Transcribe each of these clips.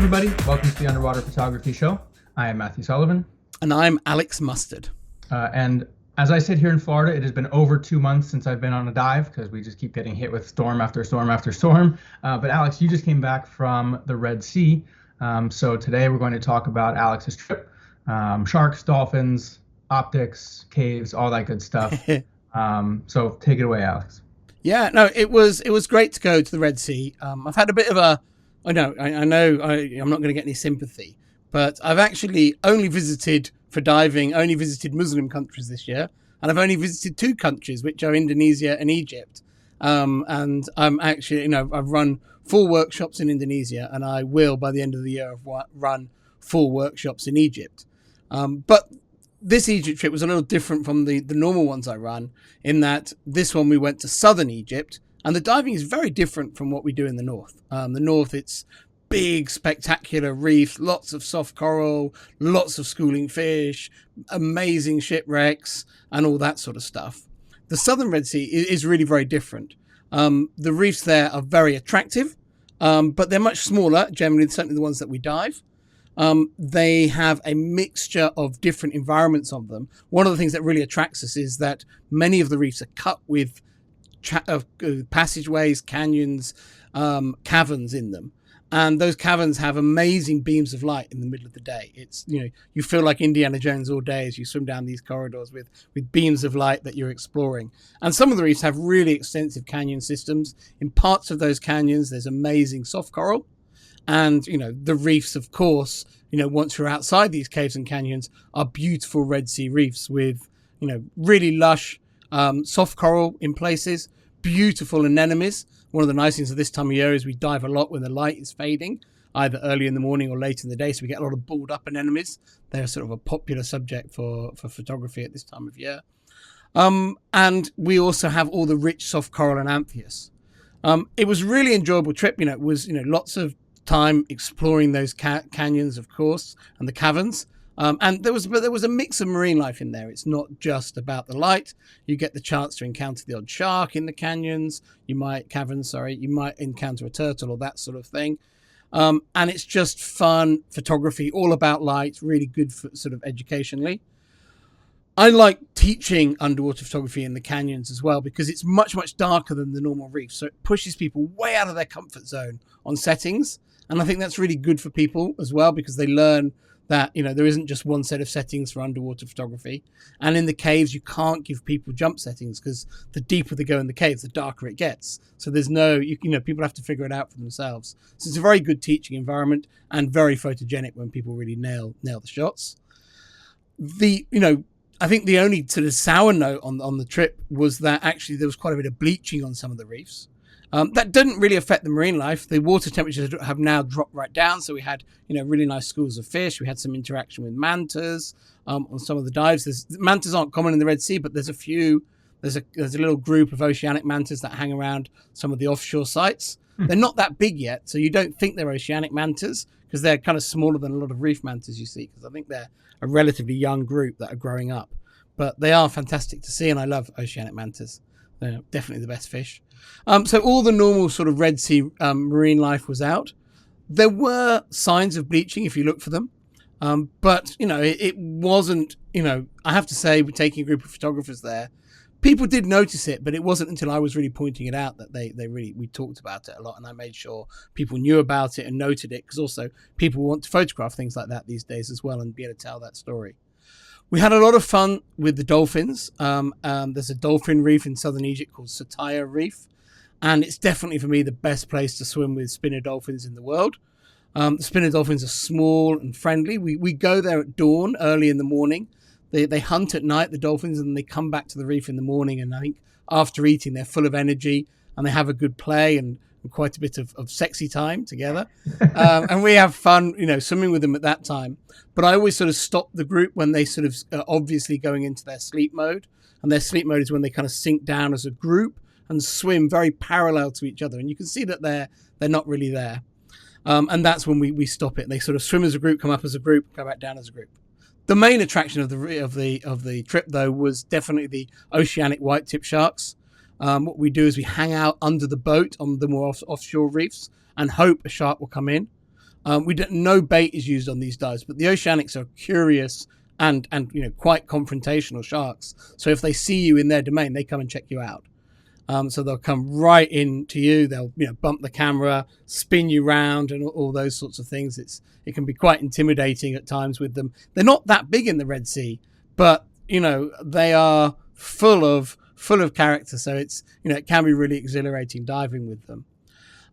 everybody. Welcome to the Underwater Photography Show. I am Matthew Sullivan. And I'm Alex Mustard. And as I sit here in Florida, it has been over 2 months since I've been on a dive because we just keep getting hit with storm after storm after storm. But Alex, you just came back from the Red Sea. So today we're going to talk about Alex's trip. Sharks, dolphins, optics, caves, all that good stuff. So take it away, Alex. Yeah, no, it was great to go to the Red Sea. I've had a bit of a, I know I'm not going to get any sympathy, but I've actually only visited Muslim countries this year, and I've only visited 2 countries, which are Indonesia and Egypt. And I'm actually, I've run 4 workshops in Indonesia, and I will, by the end of the year, run 4 workshops in Egypt. But this Egypt trip was a little different from the normal ones I run, in that this one we went to southern Egypt, and the diving is very different from what we do in the north. The north, it's big, spectacular reefs, lots of soft coral, lots of schooling fish, amazing shipwrecks, and all that sort of stuff. The southern Red Sea is really very different. The reefs there are very attractive, but they're much smaller, generally, certainly the ones that we dive. They have a mixture of different environments on them. One of the things that really attracts us is that many of the reefs are cut with passageways, canyons, caverns in them. And those caverns have amazing beams of light in the middle of the day. It's, you feel like Indiana Jones all day as you swim down these corridors with beams of light that you're exploring. And some of the reefs have really extensive canyon systems. In parts of those canyons, there's amazing soft coral. And, the reefs, of course, once you're outside these caves and canyons, are beautiful Red Sea reefs with, really lush soft coral in places, beautiful anemones. One of the nice things of this time of year is we dive a lot when the light is fading, either early in the morning or late in the day. So we get a lot of balled up anemones. They're sort of a popular subject for photography at this time of year. And we also have all the rich soft coral and amphias. It was a really enjoyable trip. It was, lots of time exploring those canyons, of course, and the caverns. And there was a mix of marine life in there. It's not just about the light. You get the chance to encounter the odd shark in the canyons. You might encounter a turtle or that sort of thing. And it's just fun photography, all about light, really good for sort of educationally. I like teaching underwater photography in the canyons as well, because it's much, much darker than the normal reef. So it pushes people way out of their comfort zone on settings. And I think that's really good for people as well, because they learn that, there isn't just one set of settings for underwater photography. And in the caves, you can't give people jump settings, because the deeper they go in the caves, the darker it gets. So there's people have to figure it out for themselves. So it's a very good teaching environment and very photogenic when people really nail the shots. I think the only sort of sour note on the trip was that actually there was quite a bit of bleaching on some of the reefs. That didn't really affect the marine life. The water temperatures have now dropped right down. So we had, really nice schools of fish. We had some interaction with mantas on some of the dives. Mantas aren't common in the Red Sea, but there's a few. There's a little group of oceanic mantas that hang around some of the offshore sites. They're not that big yet, so you don't think they're oceanic mantas, because they're kind of smaller than a lot of reef mantas you see, because I think they're a relatively young group that are growing up. But they are fantastic to see, and I love oceanic mantas. They're definitely the best fish. So all the normal sort of Red Sea marine life was out. There were signs of bleaching if you look for them. But, it wasn't, I have to say, we're taking a group of photographers there. People did notice it, but it wasn't until I was really pointing it out that we talked about it a lot. And I made sure people knew about it and noted it, because also people want to photograph things like that these days as well and be able to tell that story. We had a lot of fun with the dolphins. There's a dolphin reef in southern Egypt called Sataya Reef, and it's definitely, for me, the best place to swim with spinner dolphins in the world. The spinner dolphins are small and friendly. We go there at dawn, early in the morning. They hunt at night, the dolphins, and they come back to the reef in the morning, and I think after eating, they're full of energy, and they have a good play and quite a bit of sexy time together. And we have fun, swimming with them at that time. But I always sort of stop the group when they sort of are obviously going into their sleep mode. And their sleep mode is when they kind of sink down as a group and swim very parallel to each other. And you can see that they're not really there. And that's when we stop it. They sort of swim as a group, come up as a group, go back down as a group. The main attraction of the trip, though, was definitely the Oceanic whitetip sharks. What we do is we hang out under the boat on the more offshore reefs and hope a shark will come in. No bait is used on these dives, but the Oceanics are curious and quite confrontational sharks. So if they see you in their domain, they come and check you out. So they'll come right into you. They'll bump the camera, spin you round, and all those sorts of things. It can be quite intimidating at times with them. They're not that big in the Red Sea, but they are full of character. So it can be really exhilarating diving with them.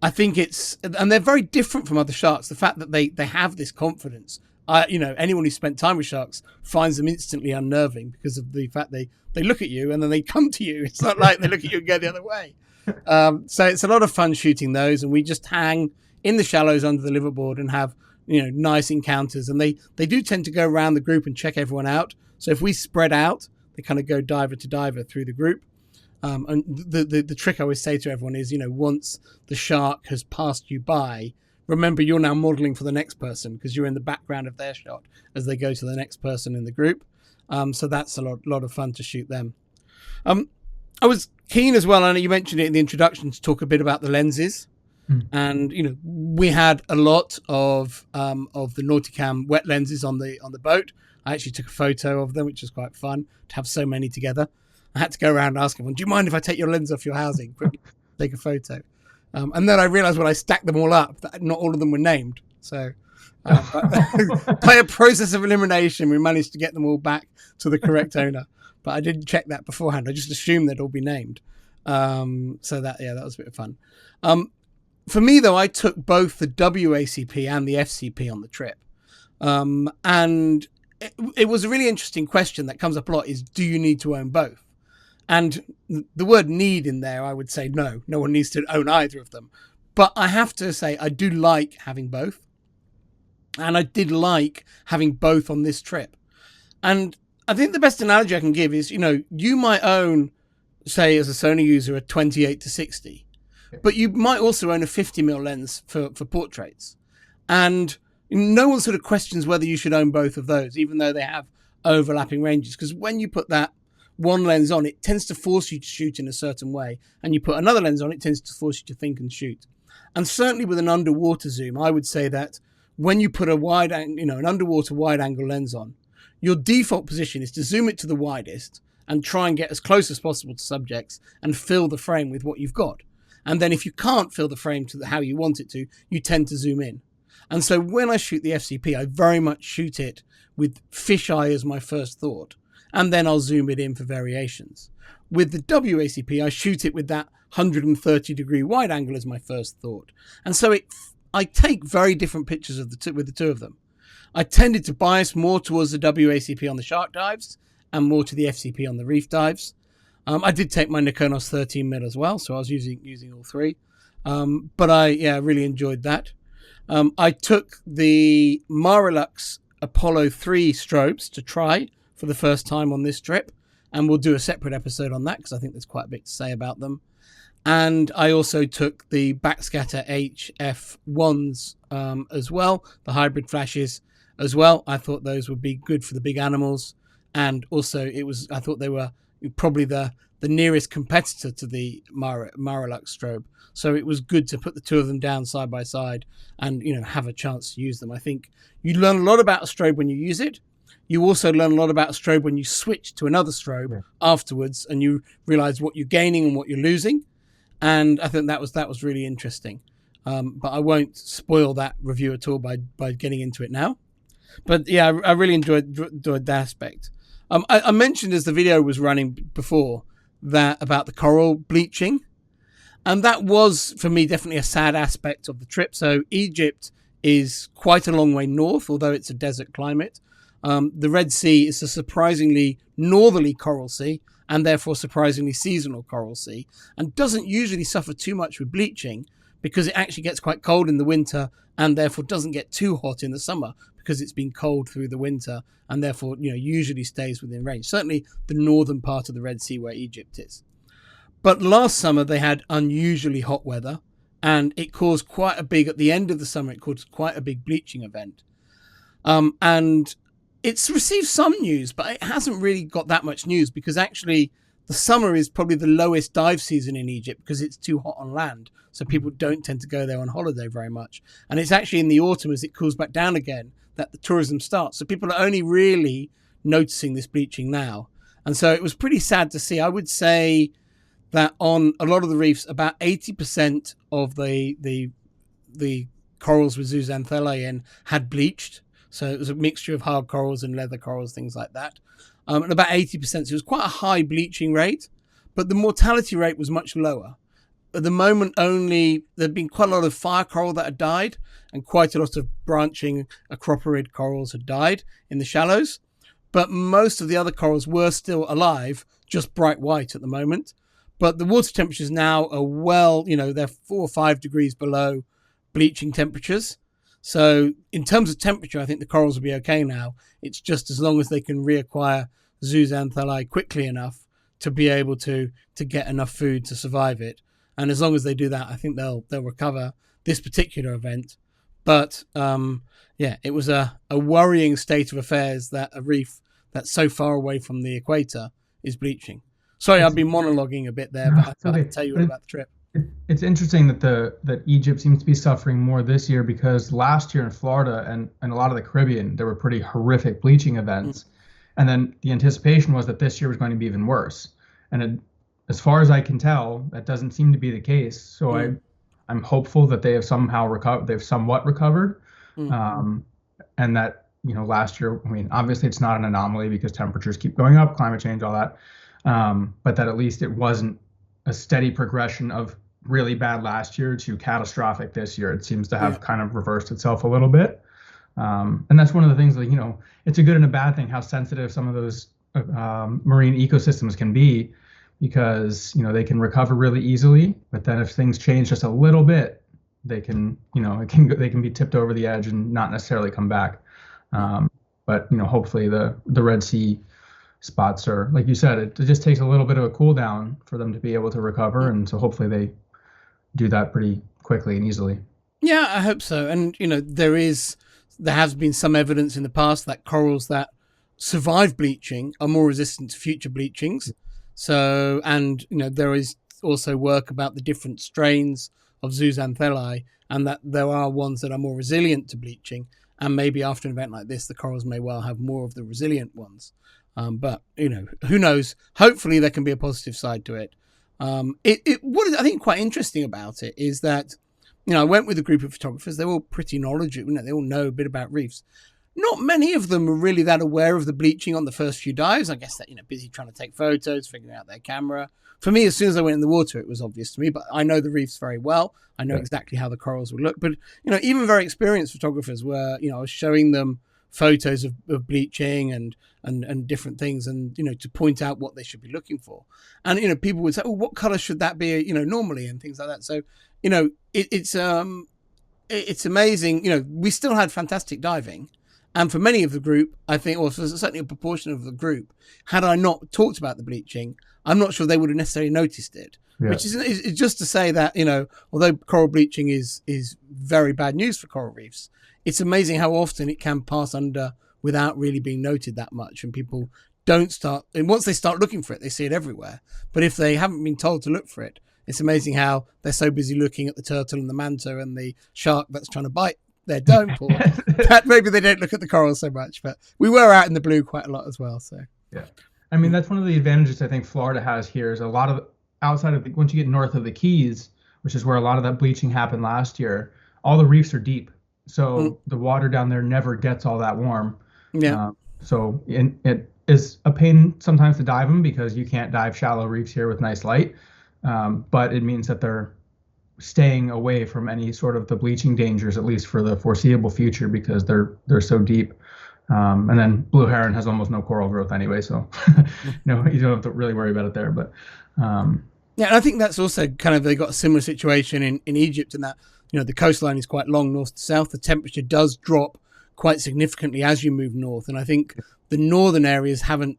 I think and they're very different from other sharks. The fact that they have this confidence. Anyone who's spent time with sharks finds them instantly unnerving because of the fact they look at you and then they come to you. It's not like they look at you and go the other way. So it's a lot of fun shooting those, and we just hang in the shallows under the liverboard and have nice encounters. And they do tend to go around the group and check everyone out. So if we spread out, they kind of go diver to diver through the group. And the trick I always say to everyone is, once the shark has passed you by, remember you're now modeling for the next person because you're in the background of their shot as they go to the next person in the group. So that's a lot of fun to shoot them. I was keen as well, and you mentioned it in the introduction, to talk a bit about the lenses. And we had a lot of the Nauticam wet lenses on the boat. I actually took a photo of them, which was quite fun to have so many together. I had to go around and ask everyone, do you mind if I take your lens off your housing? Quickly take a photo. And then I realized when I stacked them all up that not all of them were named. So by a process of elimination, we managed to get them all back to the correct owner. But I didn't check that beforehand. I just assumed they'd all be named. So that was a bit of fun. For me, though, I took both the WACP and the FCP on the trip. And it was a really interesting question that comes up a lot is, do you need to own both? And the word need in there, I would say no one needs to own either of them. But I have to say, I do like having both. And I did like having both on this trip. And I think the best analogy I can give is, you might own, say, as a Sony user, a 28-60, but you might also own a 50mm lens for portraits. And no one sort of questions whether you should own both of those, even though they have overlapping ranges. Because when you put that one lens on, it tends to force you to shoot in a certain way. And you put another lens on, it tends to force you to think and shoot. And certainly with an underwater zoom, I would say that when you put an underwater wide angle lens on, your default position is to zoom it to the widest and try and get as close as possible to subjects and fill the frame with what you've got. And then if you can't fill the frame to how you want it to, you tend to zoom in. And so when I shoot the FCP, I very much shoot it with fisheye as my first thought. And then I'll zoom it in for variations. With the WACP, I shoot it with that 130-degree wide angle as my first thought. And so I take very different pictures of with the two of them. I tended to bias more towards the WACP on the shark dives and more to the FCP on the reef dives. I did take my Nikonos 13mm as well, so I was using all three. But I really enjoyed that. I took the Marilux Apollo 3 strobes to try for the first time on this trip, and we'll do a separate episode on that because I think there's quite a bit to say about them. And I also took the Backscatter HF1s as well, the hybrid flashes as well. I thought those would be good for the big animals, and also I thought they were probably the nearest competitor to the Marilux strobe. So it was good to put the two of them down side by side and have a chance to use them. I think you learn a lot about a strobe when you use it. You also learn a lot about a strobe when you switch to another strobe afterwards, and you realize what you're gaining and what you're losing. And I think that was really interesting. But I won't spoil that review at all by getting into it now. But yeah, I really enjoyed that aspect. I mentioned as the video was running before that about the coral bleaching. And that was, for me, definitely a sad aspect of the trip. So Egypt is quite a long way north, although it's a desert climate. The Red Sea is a surprisingly northerly coral sea and therefore surprisingly seasonal coral sea, and doesn't usually suffer too much with bleaching because it actually gets quite cold in the winter and therefore doesn't get too hot in the summer because it's been cold through the winter and therefore usually stays within range. Certainly the northern part of the Red Sea where Egypt is. But last summer they had unusually hot weather, and it caused quite a big, at the end of the summer, it caused quite a big bleaching event. And it's received some news, but it hasn't really got that much news because actually the summer is probably the lowest dive season in Egypt because it's too hot on land. So people don't tend to go there on holiday very much. And it's actually in the autumn as it cools back down again that the tourism starts. So people are only really noticing this bleaching now. And so it was pretty sad to see. I would say that on a lot of the reefs, about 80% of the corals with zooxanthellae in had bleached. So it was a mixture of hard corals and leather corals, things like that. And about 80%, so it was quite a high bleaching rate, but the mortality rate was much lower. At the moment, there'd been quite a lot of fire coral that had died, and quite a lot of branching acroporid corals had died in the shallows. But most of the other corals were still alive, just bright white at the moment. But the water temperatures now are they're 4 or 5 degrees below bleaching temperatures. So in terms of temperature, I think the corals will be okay now. It's just as long as they can reacquire zooxanthellae quickly enough to be able to get enough food to survive it. And as long as they do that, I think they'll recover this particular event. But it was a worrying state of affairs that a reef that's so far away from the equator is bleaching. Sorry, I've been monologuing a bit there, but I thought I'd tell you all about the trip. It's interesting that Egypt seems to be suffering more this year, because last year in Florida and a lot of the Caribbean, there were pretty horrific bleaching events. And then the anticipation was that this year was going to be even worse. And as far as I can tell, that doesn't seem to be the case. So I'm hopeful that they have somehow recovered. They've somewhat recovered. And that, last year, I mean, obviously it's not an anomaly because temperatures keep going up, climate change, all that. But that at least it wasn't a steady progression of really bad last year to catastrophic this year. It seems to have kind of reversed itself a little bit. And that's one of the things that, it's a good and a bad thing how sensitive some of those marine ecosystems can be, because, they can recover really easily. But then if things change just a little bit, they can, they can be tipped over the edge and not necessarily come back. But, hopefully the Red Sea spots are, like you said, it just takes a little bit of a cool down for them to be able to recover. And so hopefully they do that pretty quickly and easily. Yeah, I hope so. And, there has been some evidence in the past that corals that survive bleaching are more resistant to future bleachings. So, and, there is also work about the different strains of zooxanthellae, and that there are ones that are more resilient to bleaching. And maybe after an event like this, the corals may well have more of the resilient ones. But, who knows? Hopefully there can be a positive side to it. What is, I think, quite interesting about it is that, I went with a group of photographers. They're all pretty knowledgeable. They all know a bit about reefs. Not many of them were really that aware of the bleaching on the first few dives. I guess they're, busy trying to take photos, figuring out their camera. For me, as soon as I went in the water, it was obvious to me, but I know the reefs very well. I know exactly how the corals would look. But, even very experienced photographers were, I was showing them photos of bleaching and different things, and to point out what they should be looking for. And people would say, oh, what color should that be normally, and things like that. So it's amazing. We still had fantastic diving, and for many of the group, I think, or for certainly a proportion of the group, had I not talked about the bleaching, I'm not sure they would have necessarily noticed it. Which is just to say that although coral bleaching is very bad news for coral reefs, it's amazing how often it can pass under without really being noted that much. And people don't start, and once they start looking for it, they see it everywhere. But if they haven't been told to look for it, it's amazing how they're so busy looking at the turtle and the manta and the shark that's trying to bite their dome paw that maybe they don't look at the corals so much. But we were out in the blue quite a lot as well. So yeah, I mean, that's one of the advantages I think Florida has here is a lot of outside of once you get north of the Keys, which is where a lot of that bleaching happened last year, all the reefs are deep. So the water down there never gets all that warm. Yeah. So it is a pain sometimes to dive them because you can't dive shallow reefs here with nice light. But it means that they're staying away from any sort of the bleaching dangers, at least for the foreseeable future, because they're so deep. And then blue heron has almost no coral growth anyway, so you don't have to really worry about it there. But yeah, and I think that's also kind of, they got a similar situation in Egypt in that, the coastline is quite long north to south. The temperature does drop quite significantly as you move north. And I think the northern areas haven't,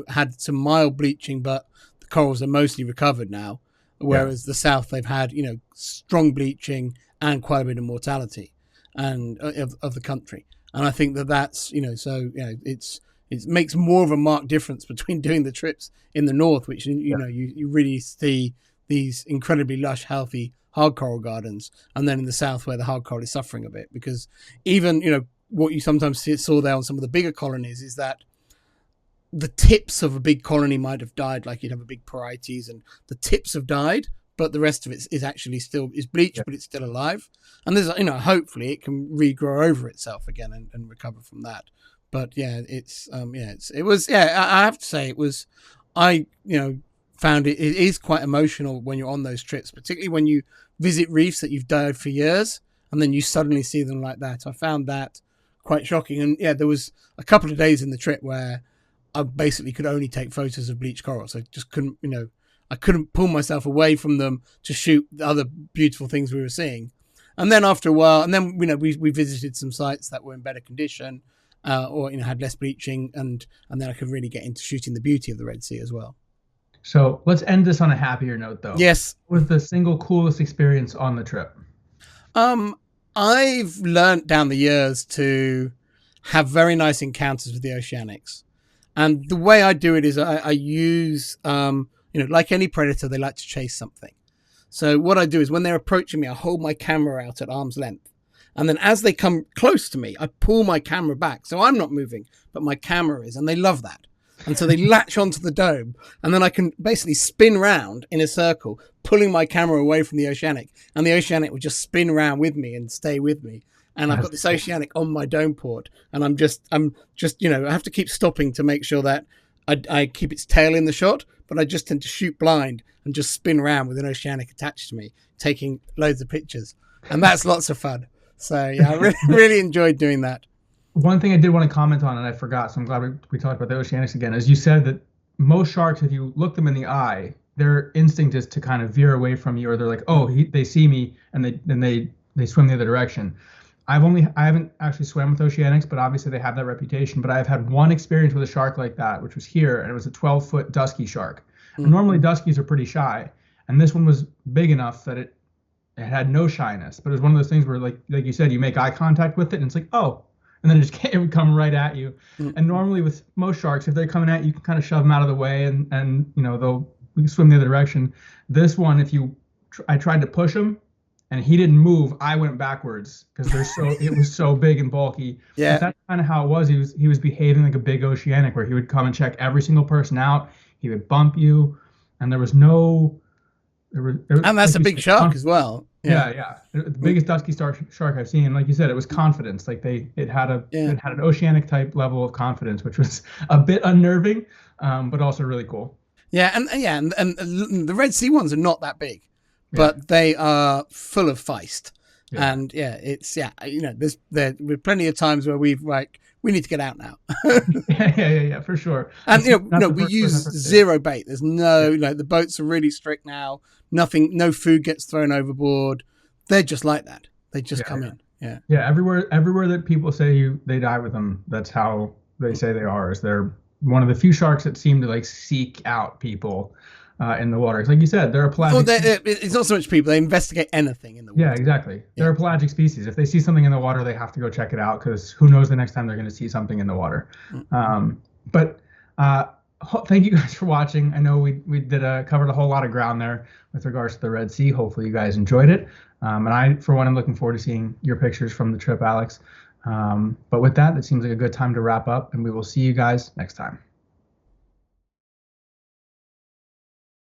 had some mild bleaching, but the corals are mostly recovered now. Whereas the south, they've had, strong bleaching and quite a bit of mortality and of the country. And I think that that's, so, it makes more of a marked difference between doing the trips in the north, which, you really see these incredibly lush, healthy hard coral gardens, and then in the south where the hard coral is suffering a bit, because even, what you sometimes saw there on some of the bigger colonies is that the tips of a big colony might have died, like you'd have a big parietes and the tips have died, but the rest of it is actually still is bleached, but it's still alive. And there's, hopefully it can regrow over itself again and recover from that. But yeah, I have to say I found it is quite emotional when you're on those trips, particularly when you visit reefs that you've dived for years and then you suddenly see them like that. I found that quite shocking. And yeah, there was a couple of days in the trip where I basically could only take photos of bleached coral. So I just couldn't, I couldn't pull myself away from them to shoot the other beautiful things we were seeing. And then after a while, and then, we visited some sites that were in better condition, or, had less bleaching. And then I could really get into shooting the beauty of the Red Sea as well. So let's end this on a happier note, though. Yes. What was the single coolest experience on the trip? I've learned down the years to have very nice encounters with the Oceanics. And the way I do it is I use, like any predator, they like to chase something. So what I do is when they're approaching me, I hold my camera out at arm's length. And then as they come close to me, I pull my camera back. So I'm not moving, but my camera is. And they love that. And so they latch onto the dome. And then I can basically spin round in a circle, pulling my camera away from the Oceanic. And the Oceanic will just spin round with me and stay with me. And I've got this Oceanic on my dome port, and I'm just, I have to keep stopping to make sure that I keep its tail in the shot, but I just tend to shoot blind and just spin around with an Oceanic attached to me, taking loads of pictures. And that's lots of fun. So yeah, I really enjoyed doing that. One thing I did want to comment on, and I forgot, so I'm glad we talked about the Oceanics again, is you said that most sharks, if you look them in the eye, their instinct is to kind of veer away from you, or they're like, oh, they see me, and they swim the other direction. I haven't actually swam with Oceanics, but obviously they have that reputation. But I've had one experience with a shark like that, which was here, and it was a 12-foot dusky shark. Mm-hmm. And normally duskies are pretty shy, and this one was big enough that it had no shyness. But it was one of those things where, like you said, you make eye contact with it, and it's like, oh, and then it would come right at you. Mm-hmm. And normally with most sharks, if they're coming at you, you can kind of shove them out of the way, and they'll swim the other direction. This one, I tried to push him, and he didn't move, I went backwards because it was so big and bulky. Yeah, but that's kind of how it was. He was behaving like a big Oceanic, where he would come and check every single person out. He would bump you, and there was and that's a big shark as well. Yeah. The biggest dusky shark I've seen. Like you said, it was confidence. Like it had an Oceanic type level of confidence, which was a bit unnerving, but also really cool. Yeah, and the Red Sea ones are not that big. But they are full of feist. Yeah. And there were plenty of times where we need to get out now. yeah, for sure. And we use zero bait. There's no, the boats are really strict now. No food gets thrown overboard. They're just like that. They just come in. Yeah. Yeah. Everywhere that people say they die with them, that's how they say they are. Is they're one of the few sharks that seem to seek out people. In the water. Like you said, they're a pelagic it's not so much people. They investigate anything in the water. Yeah, exactly. They're a pelagic species. If they see something in the water, they have to go check it out, because who knows the next time they're going to see something in the water. But thank you guys for watching. I know we covered a whole lot of ground there with regards to the Red Sea. Hopefully you guys enjoyed it. And I, for one, am looking forward to seeing your pictures from the trip, Alex. But with that, it seems like a good time to wrap up, and we will see you guys next time.